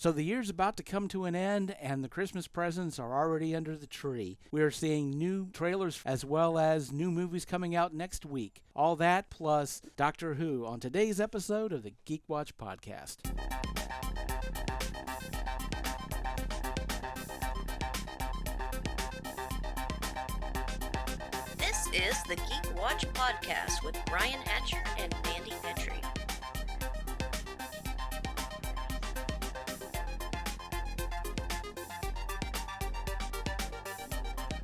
So the year's about to come to an end, and the Christmas presents are already under the tree. We are seeing new trailers as well as new movies coming out next week. All that plus Doctor Who on today's episode of the Geek Watch podcast. This is the Geek Watch podcast with Brian Hatcher and Mandy Petrie.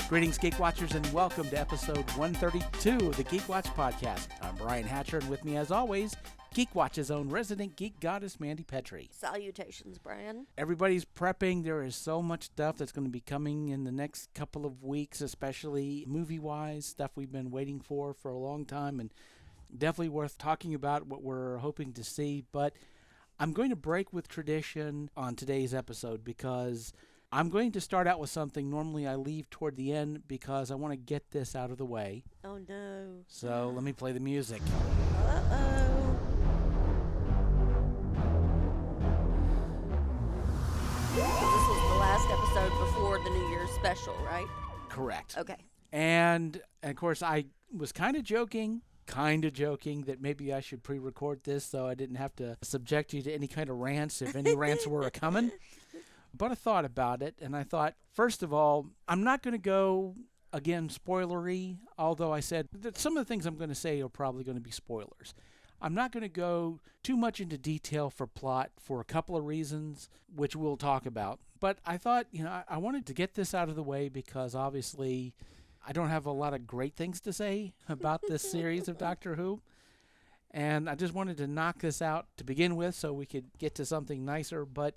Greetings, Geek Watchers, and welcome to episode 132 of the Geek Watch podcast. I'm Brian Hatcher, and with me, as always, Geek Watch's own resident geek goddess, Mandy Petrie. Salutations, Brian. Everybody's prepping. There is so much stuff that's going to be coming in the next couple of weeks, especially movie-wise, stuff we've been waiting for a long time, and definitely worth talking about what we're hoping to see. But I'm going to break with tradition on today's episode because I'm going to start out with something normally I leave toward the end because I want to get this out of the way. Oh, no. So let me play the music. Uh-oh. This was the last episode before the New Year's special, right? Correct. Okay. And of course, I was kind of joking that maybe I should pre-record this so I didn't have to subject you to any kind of rants if any rants were coming. But I thought about it, and I thought, first of all, I'm not going to go, again, spoilery, although I said that some of the things I'm going to say are probably going to be spoilers. I'm not going to go too much into detail for plot for a couple of reasons, which we'll talk about. But I thought, I wanted to get this out of the way because obviously I don't have a lot of great things to say about this series of Doctor Who. And I just wanted to knock this out to begin with so we could get to something nicer. But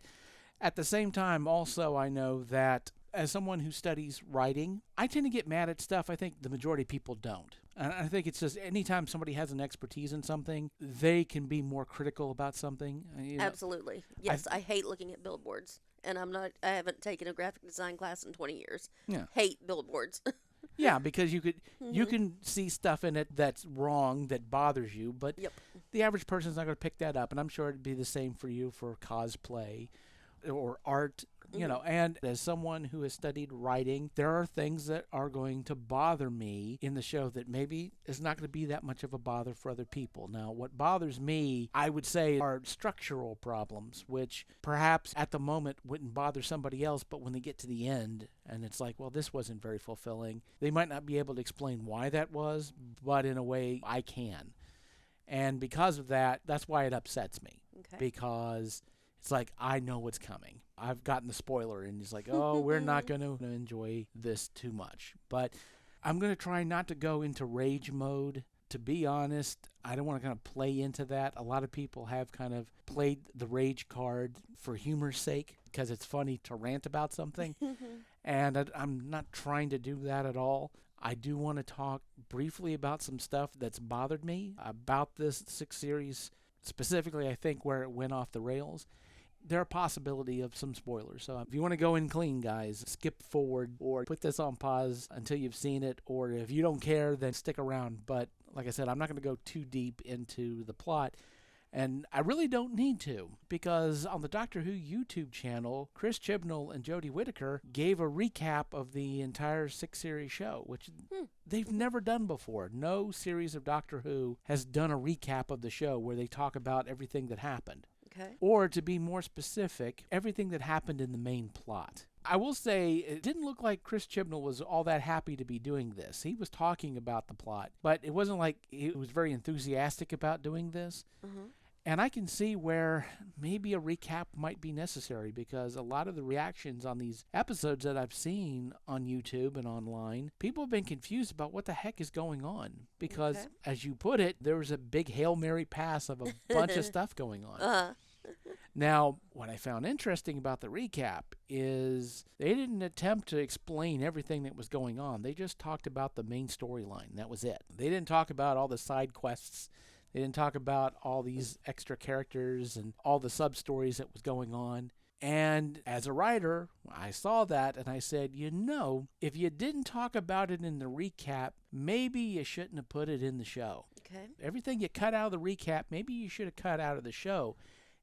at the same time, also, I know that as someone who studies writing, I tend to get mad at stuff I think the majority of people don't. And I think it's just anytime somebody has an expertise in something, they can be more critical about something. Absolutely. Yes, I hate looking at billboards. And I haven't taken a graphic design class in 20 years. Yeah. Hate billboards. Yeah, because you can see stuff in it that's wrong, that bothers you, but the average person's not going to pick that up. And I'm sure it'd be the same for you for cosplay or art, and as someone who has studied writing, there are things that are going to bother me in the show that maybe is not going to be that much of a bother for other people. Now, what bothers me, I would say, are structural problems, which perhaps at the moment wouldn't bother somebody else, but when they get to the end and it's like, well, this wasn't very fulfilling, they might not be able to explain why that was, but in a way I can. And because of that, that's why it upsets me. Okay. Because it's like, I know what's coming. I've gotten the spoiler, and it's like, oh, we're not going to enjoy this too much. But I'm going to try not to go into rage mode. To be honest, I don't want to kind of play into that. A lot of people have kind of played the rage card for humor's sake because it's funny to rant about something. And I'm not trying to do that at all. I do want to talk briefly about some stuff that's bothered me about this 6 series, specifically, I think, where it went off the rails. There are possibility of some spoilers. So if you want to go in clean, guys, skip forward or put this on pause until you've seen it. Or if you don't care, then stick around. But like I said, I'm not going to go too deep into the plot. And I really don't need to, because on the Doctor Who YouTube channel, Chris Chibnall and Jodie Whittaker gave a recap of the entire 6-series show, which they've never done before. No series of Doctor Who has done a recap of the show where they talk about everything that happened. Okay. Or to be more specific, everything that happened in the main plot. I will say it didn't look like Chris Chibnall was all that happy to be doing this. He was talking about the plot, but it wasn't like he was very enthusiastic about doing this. Mm-hmm. And I can see where maybe a recap might be necessary, because a lot of the reactions on these episodes that I've seen on YouTube and online, people have been confused about what the heck is going on. Because, as you put it, there was a big Hail Mary pass of a bunch of stuff going on. Now, what I found interesting about the recap is they didn't attempt to explain everything that was going on. They just talked about the main storyline. That was it. They didn't talk about all the side quests. They didn't talk about all these extra characters and all the sub-stories that was going on. And as a writer, I saw that and I said, if you didn't talk about it in the recap, maybe you shouldn't have put it in the show. Okay. Everything you cut out of the recap, maybe you should have cut out of the show.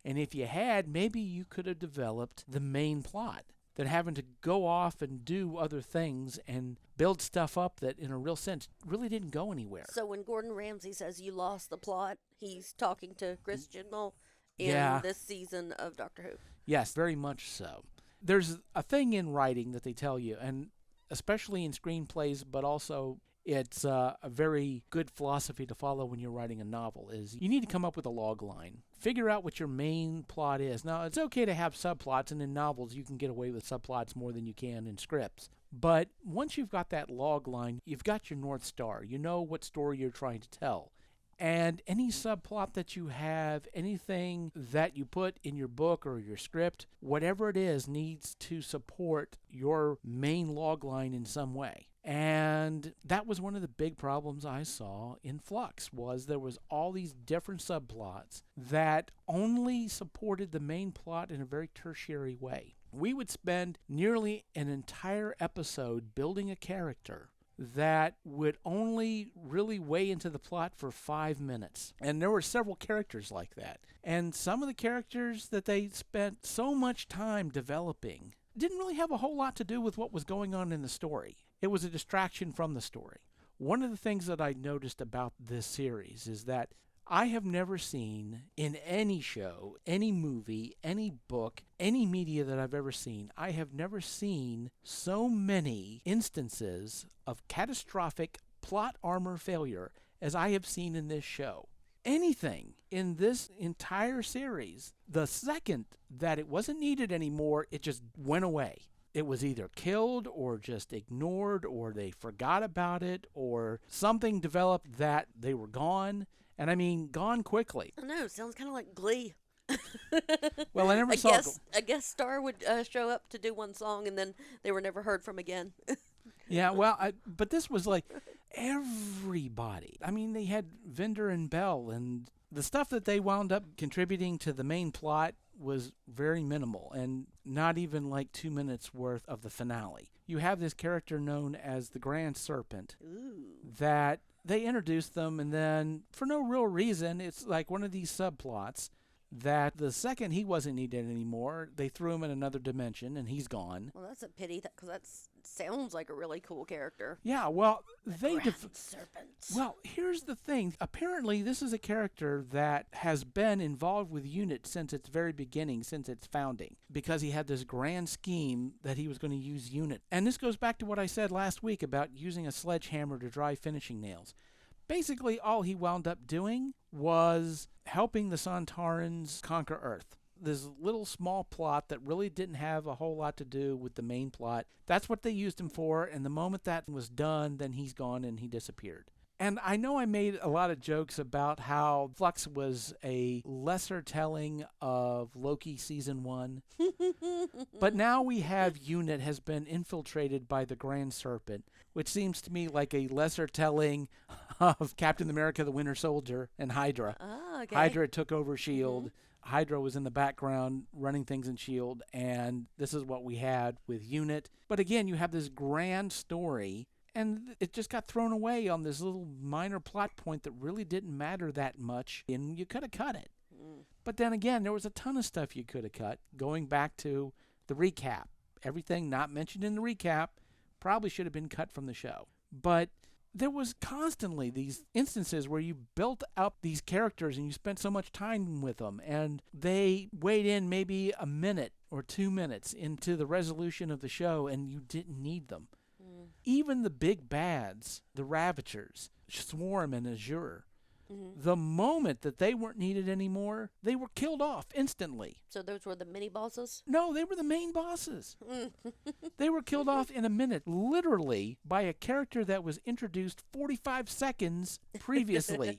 And if you had, maybe you could have developed the main plot than having to go off and do other things and build stuff up that, in a real sense, really didn't go anywhere. So when Gordon Ramsay says you lost the plot, he's talking to Chris Chibnall in this season of Doctor Who. Yes, very much so. There's a thing in writing that they tell you, and especially in screenplays, but also it's a very good philosophy to follow when you're writing a novel, is you need to come up with a log line. Figure out what your main plot is. Now, it's okay to have subplots, and in novels you can get away with subplots more than you can in scripts. But once you've got that log line, you've got your North Star. You know what story you're trying to tell. And any subplot that you have, anything that you put in your book or your script, whatever it is, needs to support your main log line in some way. And that was one of the big problems I saw in Flux, was there was all these different subplots that only supported the main plot in a very tertiary way. We would spend nearly an entire episode building a character that would only really weigh into the plot for 5 minutes. And there were several characters like that. And some of the characters that they spent so much time developing didn't really have a whole lot to do with what was going on in the story. It was a distraction from the story. One of the things that I noticed about this series is that I have never seen in any show, any movie, any book, any media that I've ever seen, I have never seen so many instances of catastrophic plot armor failure as I have seen in this show. Anything in this entire series, the second that it wasn't needed anymore, it just went away. It was either killed or just ignored, or they forgot about it, or something developed that they were gone. And I mean, gone quickly. I know, sounds kind of like Glee. Well, I never saw... A guest star would show up to do one song, and then they were never heard from again. Yeah, well, but this was like everybody. I mean, they had Vinder and Bell, and the stuff that they wound up contributing to the main plot was very minimal, and not even like 2 minutes worth of the finale. You have this character known as the Grand Serpent. Ooh. That they introduced them, and then for no real reason, it's like one of these subplots that the second he wasn't needed anymore, they threw him in another dimension, and he's gone. Well, that's a pity, because that sounds like a really cool character. Yeah, well, Grand Serpent. Well, here's the thing. Apparently, this is a character that has been involved with UNIT since its very beginning, since its founding, because he had this grand scheme that he was going to use UNIT. And this goes back to what I said last week about using a sledgehammer to drive finishing nails. Basically, all he wound up doing was helping the Sontarans conquer Earth. This little small plot that really didn't have a whole lot to do with the main plot. That's what they used him for, and the moment that was done, then he's gone and he disappeared. And I know I made a lot of jokes about how Flux was a lesser telling of Loki Season 1. But now we have UNIT has been infiltrated by the Grand Serpent, which seems to me like a lesser telling of Captain America the Winter Soldier and Hydra. Oh, okay. Hydra took over S.H.I.E.L.D. Mm-hmm. Hydra was in the background running things in S.H.I.E.L.D., and this is what we had with UNIT. But again, you have this grand story, and it just got thrown away on this little minor plot point that really didn't matter that much, and you could have cut it. But then again, there was a ton of stuff you could have cut, going back to the recap. Everything not mentioned in the recap probably should have been cut from the show. But there was constantly these instances where you built up these characters and you spent so much time with them, and they weighed in maybe a minute or 2 minutes into the resolution of the show, and you didn't need them. Even the big bads, the Ravagers, Swarm and Azure, the moment that they weren't needed anymore, they were killed off instantly. So those were the mini bosses? No, they were the main bosses. They were killed off in a minute, literally, by a character that was introduced 45 seconds previously.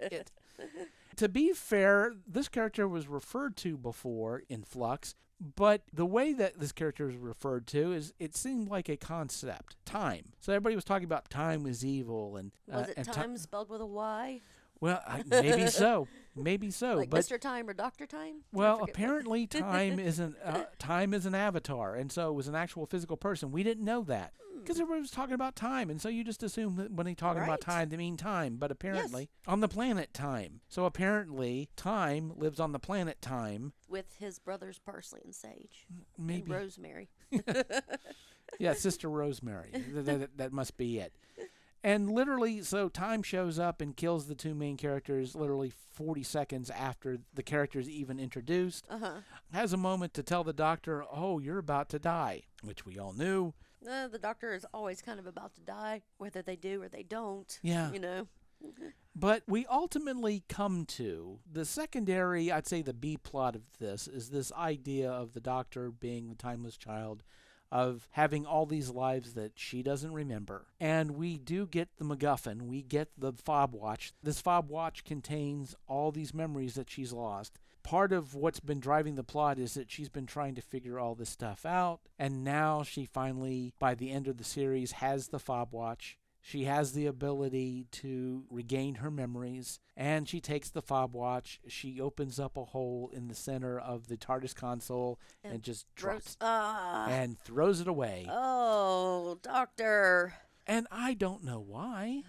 To be fair, this character was referred to before in Flux, but the way that this character is referred to is it seemed like a concept, time. So everybody was talking about time is evil. And was it time spelled with a Y? Well, maybe so. Maybe so. Like but Mr. Time or Dr. Time? Well, apparently time is an avatar, and so it was an actual physical person. We didn't know that. Because everybody was talking about time, and so you just assume that when they're talking about time, they mean time. But apparently, on the planet Time. So apparently, Time lives on the planet Time. With his brothers Parsley and Sage. Maybe. And Rosemary. Yeah, Sister Rosemary. That must be it. And literally, so Time shows up and kills the two main characters literally 40 seconds after the character's even introduced. Has a moment to tell the Doctor, oh, you're about to die, which we all knew. The Doctor is always kind of about to die, whether they do or they don't. Yeah. You know. But we ultimately come to the secondary, I'd say the B plot of this, is this idea of the Doctor being the timeless child, of having all these lives that she doesn't remember. And we do get the MacGuffin. We get the fob watch. This fob watch contains all these memories that she's lost. Part of what's been driving the plot is that she's been trying to figure all this stuff out. And now she finally, by the end of the series, has the fob watch. She has the ability to regain her memories, and she takes the fob watch. She opens up a hole in the center of the TARDIS console and just drops and throws it away. Oh, Doctor. And I don't know why.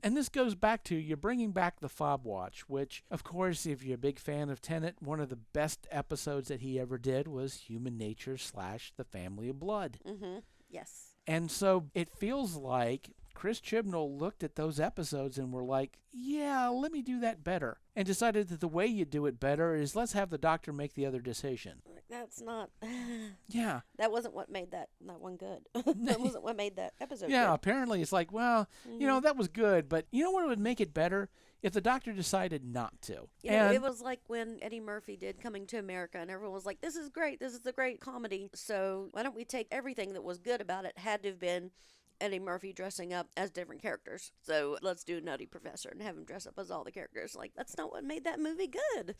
And this goes back to you're bringing back the fob watch, which, of course, if you're a big fan of Tennant, one of the best episodes that he ever did was Human Nature / The Family of Blood. Yes. And so it feels like Chris Chibnall looked at those episodes and were like, yeah, let me do that better. And decided that the way you do it better is let's have the Doctor make the other decision. That's not... Yeah. That wasn't what made that one good. That wasn't what made that episode Yeah, good. apparently it's like, well, you know, that was good, but you know what would make it better? If the Doctor decided not to. You know, it was like when Eddie Murphy did Coming to America, and everyone was like, this is great, this is a great comedy, so why don't we take everything that was good about it had to have been Eddie Murphy dressing up as different characters. So let's do Nutty Professor and have him dress up as all the characters. Like, that's not what made that movie good.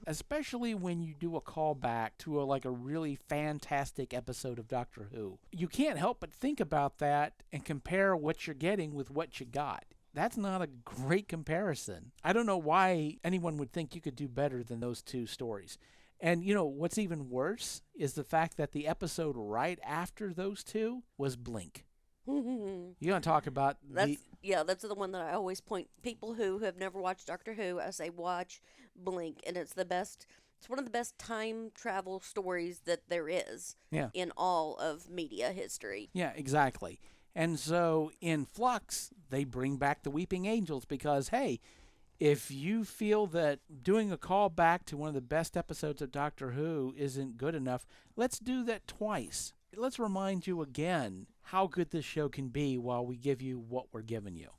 Especially when you do a callback to a really fantastic episode of Doctor Who. You can't help but think about that and compare what you're getting with what you got. That's not a great comparison. I don't know why anyone would think you could do better than those two stories. And, you know, what's even worse is the fact that the episode right after those two was Blink. You want to talk about that's the one that I always point people who have never watched Doctor Who. I say watch Blink, and it's the best. It's one of the best time travel stories that there is in all of media history. Yeah, exactly. And so in Flux, they bring back the Weeping Angels because, hey, if you feel that doing a call back to one of the best episodes of Doctor Who isn't good enough, let's do that twice. Let's remind you again how good this show can be while we give you what we're giving you.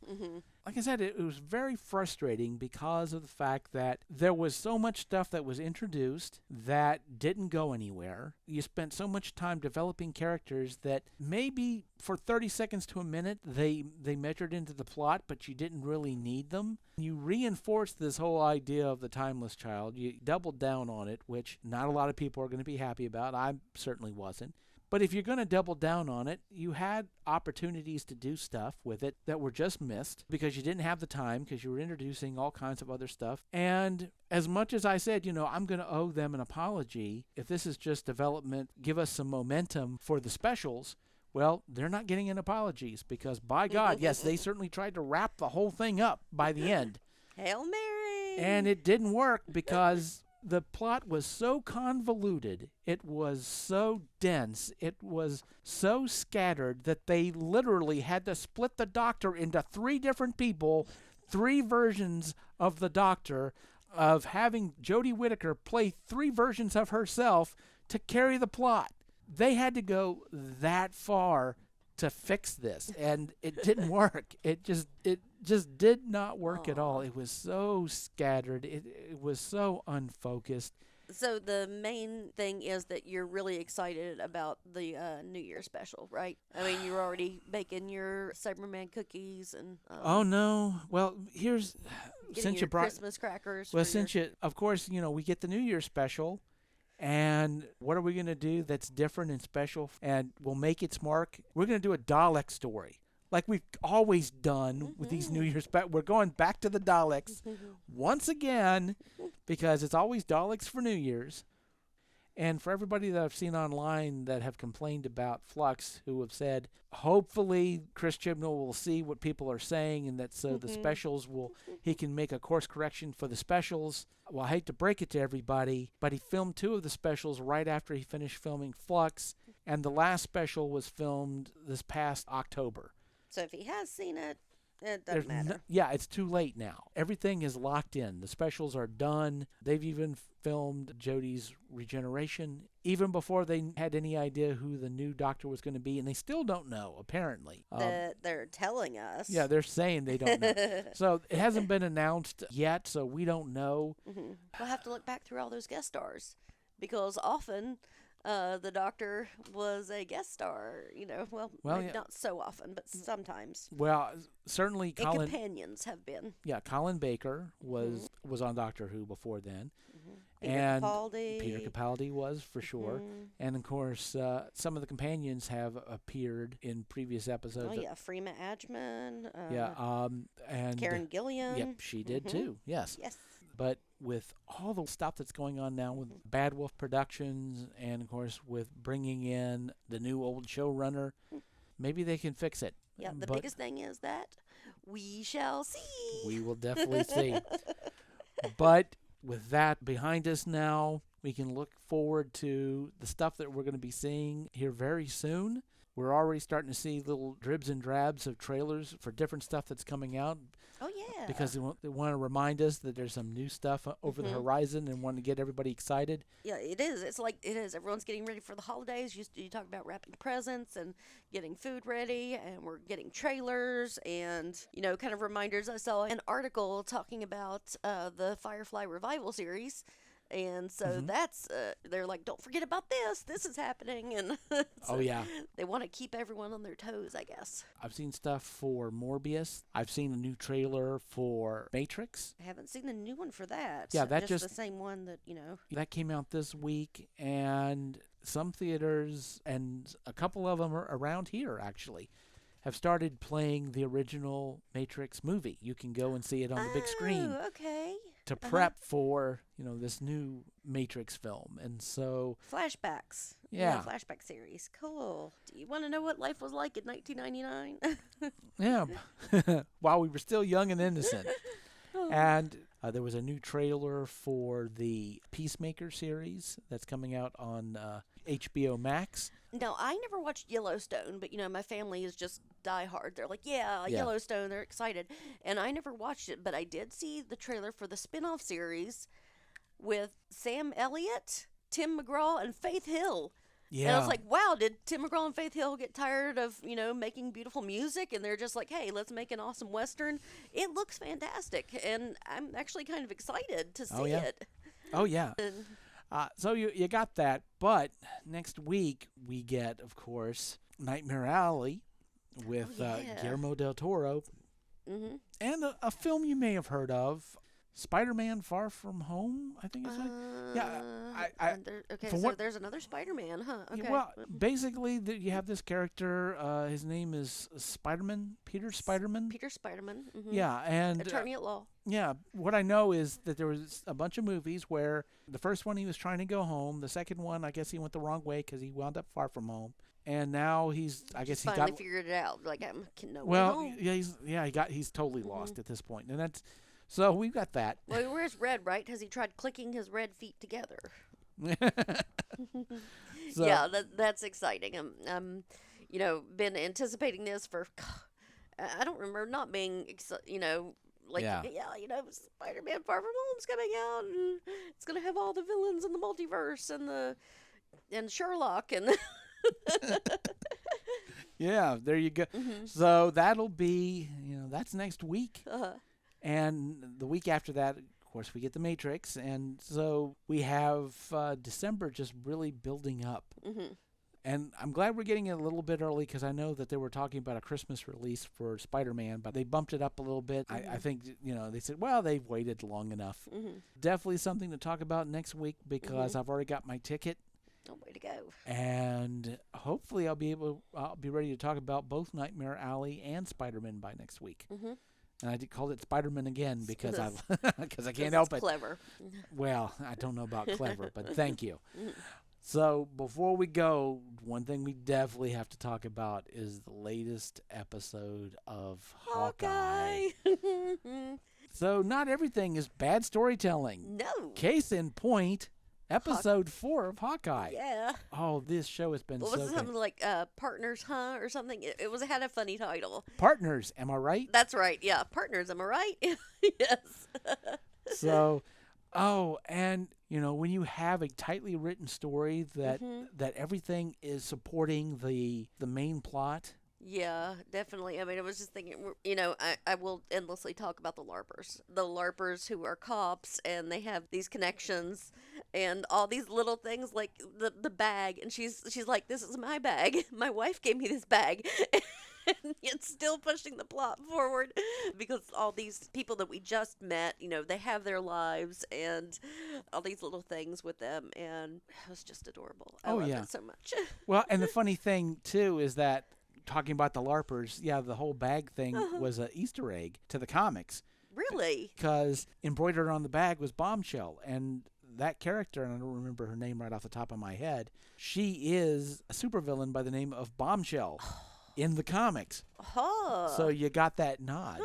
Like I said, it was very frustrating because of the fact that there was so much stuff that was introduced that didn't go anywhere. You spent so much time developing characters that maybe for 30 seconds to a minute they measured into the plot, but you didn't really need them. You reinforced this whole idea of the timeless child. You doubled down on it, which not a lot of people are going to be happy about. I certainly wasn't. But if you're going to double down on it, you had opportunities to do stuff with it that were just missed because you didn't have the time because you were introducing all kinds of other stuff. And as much as I said, you know, I'm going to owe them an apology, if this is just development, give us some momentum for the specials, well, they're not getting an apologies because, by God, yes, they certainly tried to wrap the whole thing up by the end. Hail Mary! And it didn't work because the plot was so convoluted, it was so dense, it was so scattered that they literally had to split the Doctor into 3 different people, 3 versions of the Doctor, of having Jodie Whittaker play 3 versions of herself to carry the plot. They had to go that far to fix this, and it didn't work. It just did not work at all. It was so scattered. It was so unfocused. So the main thing is that you're really excited about the New Year special, right? I mean, you're already baking your Cyberman cookies and... oh, no. Well, here's... since you brought Christmas crackers. Well, of course, you know, we get the New Year special. And what are we going to do that's different and special and will make its mark? We're going to do a Dalek story like we've always done with these New Year's. We're going back to the Daleks once again because it's always Daleks for New Year's. And for everybody that I've seen online that have complained about Flux, who have said, hopefully Chris Chibnall will see what people are saying and that so the specials he can make a course correction for the specials. Well, I hate to break it to everybody, but he filmed 2 of the specials right after he finished filming Flux, and the last special was filmed this past October. So if he has seen it, it doesn't matter. It's too late now. Everything is locked in. The specials are done. They've even filmed Jodie's regeneration even before they had any idea who the new Doctor was going to be, and they still don't know, apparently. They're telling us. Yeah, they're saying they don't know. So it hasn't been announced yet, so we don't know. We'll have to look back through all those guest stars, because often the Doctor was a guest star, not so often, but sometimes. Well, certainly and companions have been. Yeah, Colin Baker was on Doctor Who before then. Peter and Capaldi. Peter Capaldi was, for sure. And, of course, some of the companions have appeared in previous episodes. Oh, yeah, Freema Agyeman. And Karen Gillian. Yep, she did, too, yes. Yes. But with all the stuff that's going on now with Bad Wolf Productions and, of course, with bringing in the new old showrunner, maybe they can fix it. Yeah, the biggest thing is that we shall see. We will definitely see. But with that behind us now, we can look forward to the stuff that we're going to be seeing here very soon. We're already starting to see little dribs and drabs of trailers for different stuff that's coming out. Oh, yeah. Because they want to remind us that there's some new stuff over the horizon and want to get everybody excited. Yeah, it is. It's like it is. Everyone's getting ready for the holidays. You talk about wrapping presents and getting food ready, and we're getting trailers and, kind of reminders. I saw an article talking about the Firefly revival series. And so that's, they're like, don't forget about this. This is happening. And so they want to keep everyone on their toes, I guess. I've seen stuff for Morbius. I've seen a new trailer for Matrix. I haven't seen the new one for that. Yeah, that's just the same one that, That came out this week, and some theaters, and a couple of them are around here, actually, have started playing the original Matrix movie. You can go and see it on the big screen. Oh, okay. To prep for, this new Matrix film. And so... Flashbacks. Yeah. Flashback series. Cool. Do you want to know what life was like in 1999? Yeah. While we were still young and innocent. And there was a new trailer for the Peacemaker series that's coming out on HBO Max. No, I never watched Yellowstone, but, my family is just diehard. They're like, yeah, Yellowstone, they're excited. And I never watched it, but I did see the trailer for the spin-off series with Sam Elliott, Tim McGraw, and Faith Hill. Yeah. And I was like, wow, did Tim McGraw and Faith Hill get tired of, making beautiful music? And they're just like, hey, let's make an awesome Western. It looks fantastic. And I'm actually kind of excited to see it. Oh, yeah. So you got that. But next week we get, of course, Nightmare Alley with Guillermo del Toro. Mm-hmm. And a film you may have heard of. Spider-Man Far From Home, I think it's like. So there's another Spider-Man, huh? Okay. Yeah, well, basically, you have this character. His name is Spider-Man, Peter Spider-Man. Peter Spider-Man. Mm-hmm. Yeah, and attorney at law. Yeah, what I know is that there was a bunch of movies where the first one he was trying to go home. The second one, I guess he went the wrong way because he wound up far from home. And now he's finally figured it out. Like he's totally lost at this point, and that's. So we've got that. Well, he wears red, right? Has he tried clicking his red feet together? Yeah, that's exciting. Been anticipating this for. I don't remember not being, Spider-Man Far From Home's coming out, and it's gonna have all the villains in the multiverse and Sherlock and. Yeah, there you go. Mm-hmm. So that'll be, that's next week. Uh-huh. And the week after that, of course, we get The Matrix. And so we have December just really building up. Mm-hmm. And I'm glad we're getting it a little bit early because I know that they were talking about a Christmas release for Spider-Man, but they bumped it up a little bit. Mm-hmm. I think, they said, well, they've waited long enough. Mm-hmm. Definitely something to talk about next week because I've already got my ticket. Oh, way to go. And hopefully I'll be ready to talk about both Nightmare Alley and Spider-Man by next week. Mm-hmm. And I called it Spider-Man again because I can't help it. Clever. Well, I don't know about clever, but thank you. So before we go, one thing we definitely have to talk about is the latest episode of Hawkeye. So not everything is bad storytelling. No. Case in point, episode 4 of Hawkeye. Yeah. Oh, this show has been What so was it, good. something like Partners, huh? Or something? It had a funny title. Partners, am I right? That's right. Yeah. Partners, am I right? Yes. So, and when you have a tightly written story that everything is supporting the main plot. Yeah, definitely. I mean, I was just thinking, I will endlessly talk about the LARPers who are cops, and they have these connections and all these little things like the bag, and she's like, this is my bag. My wife gave me this bag. And it's still pushing the plot forward because all these people that we just met, they have their lives and all these little things with them, and it was just adorable. I love it so much. Well, and the funny thing too is that talking about the LARPers, the whole bag thing was an Easter egg to the comics. Really? Because embroidered on the bag was Bombshell, and that character, and I don't remember her name right off the top of my head, she is a supervillain by the name of Bombshell. In the comics. Oh. So you got that nod.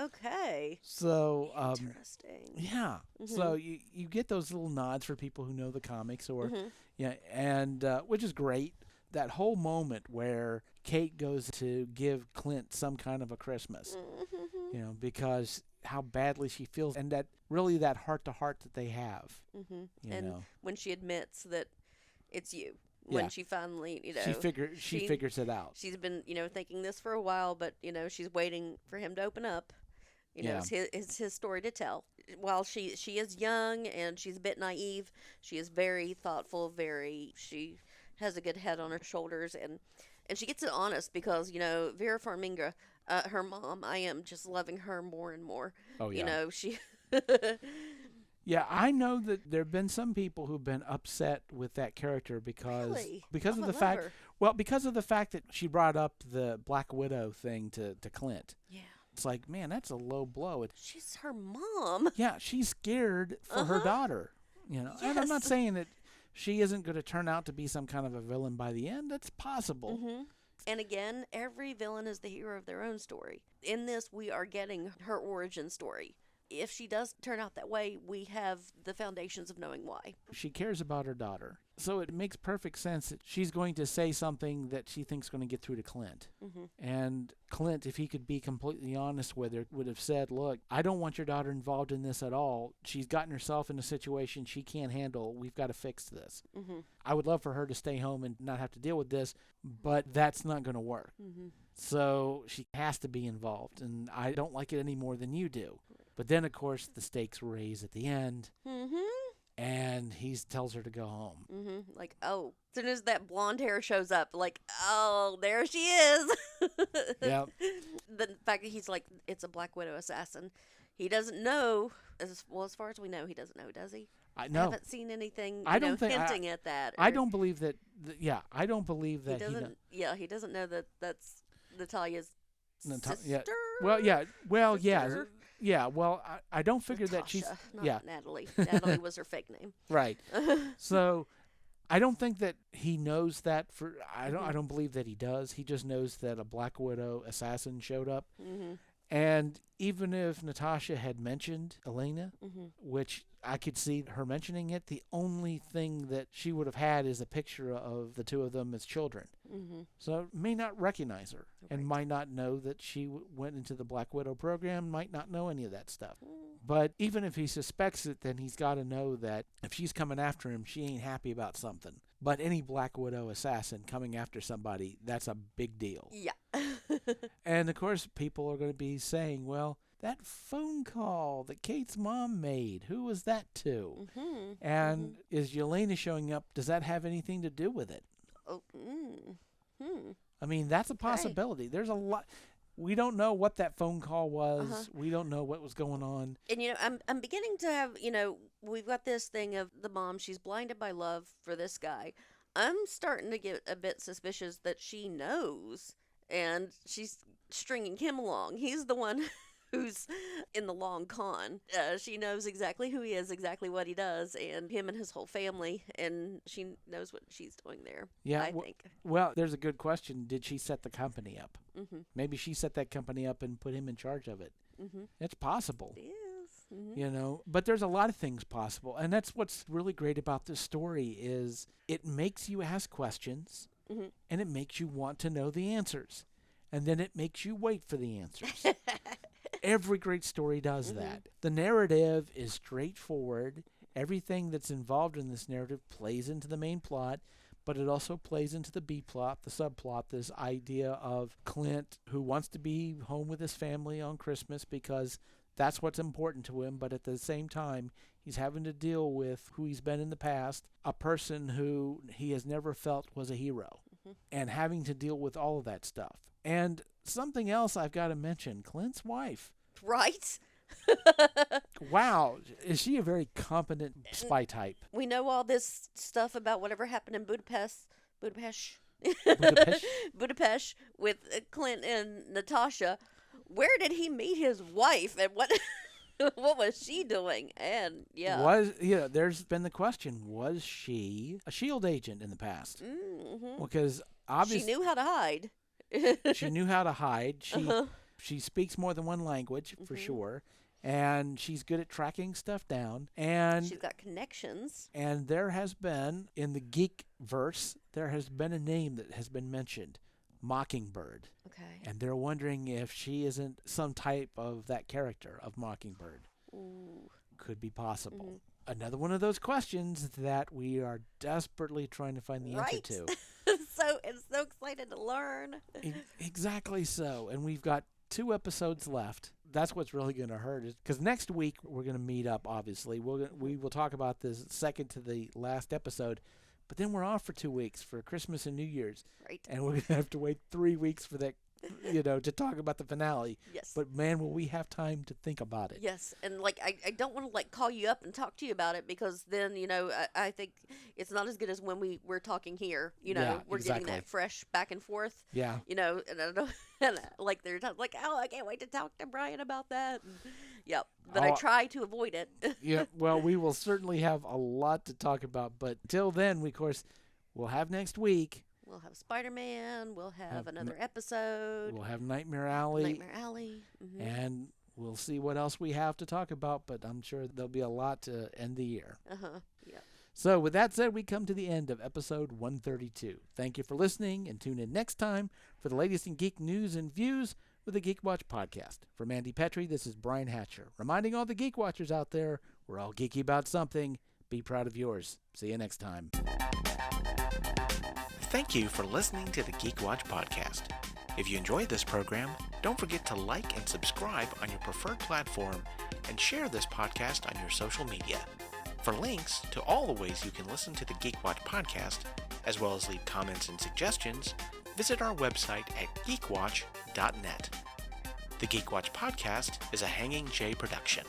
Okay. So interesting. Yeah. So you get those little nods for people who know the comics, or and which is great. That whole moment where Kate goes to give Clint some kind of a Christmas, because how badly she feels, and that heart to heart that they have. And when she admits that it's you. When she finally, she figures it out. She's been, thinking this for a while, but, she's waiting for him to open up. It's his story to tell. While she is young and she's a bit naive, she is very thoughtful, she has a good head on her shoulders, and she gets it honest because, Vera Farmiga, her mom, I am just loving her more and more. Oh, yeah. She... Yeah, I know that there have been some people who've been upset with that character because of the fact that she brought up the Black Widow thing to Clint. Yeah. It's like, man, that's a low blow. She's her mom. Yeah, she's scared for her daughter. Yes. And I'm not saying that she isn't going to turn out to be some kind of a villain by the end. That's possible. And again, every villain is the hero of their own story. In this, we are getting her origin story. If she does turn out that way, we have the foundations of knowing why. She cares about her daughter. So it makes perfect sense that she's going to say something that she thinks is going to get through to Clint. And Clint, if he could be completely honest with her, would have said, look, I don't want your daughter involved in this at all. She's gotten herself in a situation she can't handle. We've got to fix this. I would love for her to stay home and not have to deal with this, but that's not going to work. So she has to be involved, and I don't like it any more than you do. But then, of course, the stakes raise at the end, and he tells her to go home. Like, oh, as soon as that blonde hair shows up, like, oh, there she is. Yep. The fact that he's like, it's a Black Widow assassin. He doesn't know, as far as we know, he doesn't know, does he? I haven't seen anything hinting at that. I don't believe that. I don't believe that he doesn't. He doesn't know that that's Natalia's sister. Yeah. Well, I don't figure Natasha, that she's not Natalie. Natalie was her fake name. Right. So I don't think that he knows that. I don't believe that he does. He just knows that a Black Widow assassin showed up. And even if Natasha had mentioned Elena, which I could see her mentioning it, the only thing that she would have had is a picture of the two of them as children. So may not recognize her and might not know that she went into the Black Widow program, might not know any of that stuff. But even if he suspects it, then he's got to know that if she's coming after him, she ain't happy about something. But any Black Widow assassin coming after somebody, that's a big deal. Yeah. And, of course, people are going to be saying, well, that phone call that Kate's mom made, who was that to? And is Yelena showing up? Does that have anything to do with it? Oh, I mean, that's a possibility. There's a lot. We don't know what that phone call was. We don't know what was going on. And, I'm beginning to have, we've got this thing of the mom. She's blinded by love for this guy. I'm starting to get a bit suspicious that she knows, and she's stringing him along. He's the one who's in the long con. She knows exactly who he is, exactly what he does, and him and his whole family, and she knows what she's doing there. Yeah, I think. Well, there's a good question. Did she set the company up? Mm-hmm. Maybe she set that company up and put him in charge of it. Mm-hmm. It's possible. It is. Mm-hmm. You know, but there's a lot of things possible, and that's what's really great about this story is it makes you ask questions, Mm-hmm. and it makes you want to know the answers, and then it makes you wait for the answers. Every great story does that. The narrative is straightforward. Everything that's involved in this narrative plays into the main plot, but it also plays into the B plot, the subplot, this idea of Clint who wants to be home with his family on Christmas because that's what's important to him, but at the same time, he's having to deal with who he's been in the past, a person who he has never felt was a hero, and having to deal with all of that stuff. And something else I've got to mention, Clint's wife. Right? Wow, is she a very competent spy type? We know all this stuff about whatever happened in Budapest Budapest? Budapest with Clint and Natasha. Where did he meet his wife, and what what was she doing? And there's been the question, was she a SHIELD agent in the past? Mm-hmm. Because obviously she knew how to hide. she knew how to hide. She speaks more than one language for sure, and she's good at tracking stuff down. And she's got connections. And there has been in the Geek verse, there has been a name that has been mentioned, Mockingbird. Okay. And they're wondering if she isn't some type of that character of Mockingbird. Ooh. Could be possible. Another one of those questions that we are desperately trying to find the answer to. So I'm so excited to learn. Exactly so. And we've got 2 episodes left. That's what's really going to hurt is because next week we're going to meet up, obviously. We will talk about this second to the last episode. But then we're off for 2 weeks for Christmas and New Year's. Right. And we're going to have to wait 3 weeks for that, to talk about the finale. Yes. But man, will we have time to think about it. Yes. And I don't want to call you up and talk to you about it because then, I think it's not as good as when we're talking here. We're getting that fresh back and forth. Yeah. And I don't and there are times I can't wait to talk to Brian about that. And, yep. But I try to avoid it. Yeah. Well, we will certainly have a lot to talk about. But till then, of course, we'll have next week. We'll have Spider-Man. We'll have another episode. We'll have Nightmare Alley. Mm-hmm. And we'll see what else we have to talk about. But I'm sure there'll be a lot to end the year. Yeah. So with that said, we come to the end of episode 132. Thank you for listening, and tune in next time for the latest in geek news and views with the Geek Watch podcast. For Mandy Petrie, this is Brian Hatcher, reminding all the Geek Watchers out there, we're all geeky about something. Be proud of yours. See you next time. Thank you for listening to the Geek Watch podcast. If you enjoyed this program, don't forget to like and subscribe on your preferred platform and share this podcast on your social media. For links to all the ways you can listen to the Geek Watch podcast, as well as leave comments and suggestions, visit our website at geekwatch.net. The Geek Watch podcast is a Hanging J production.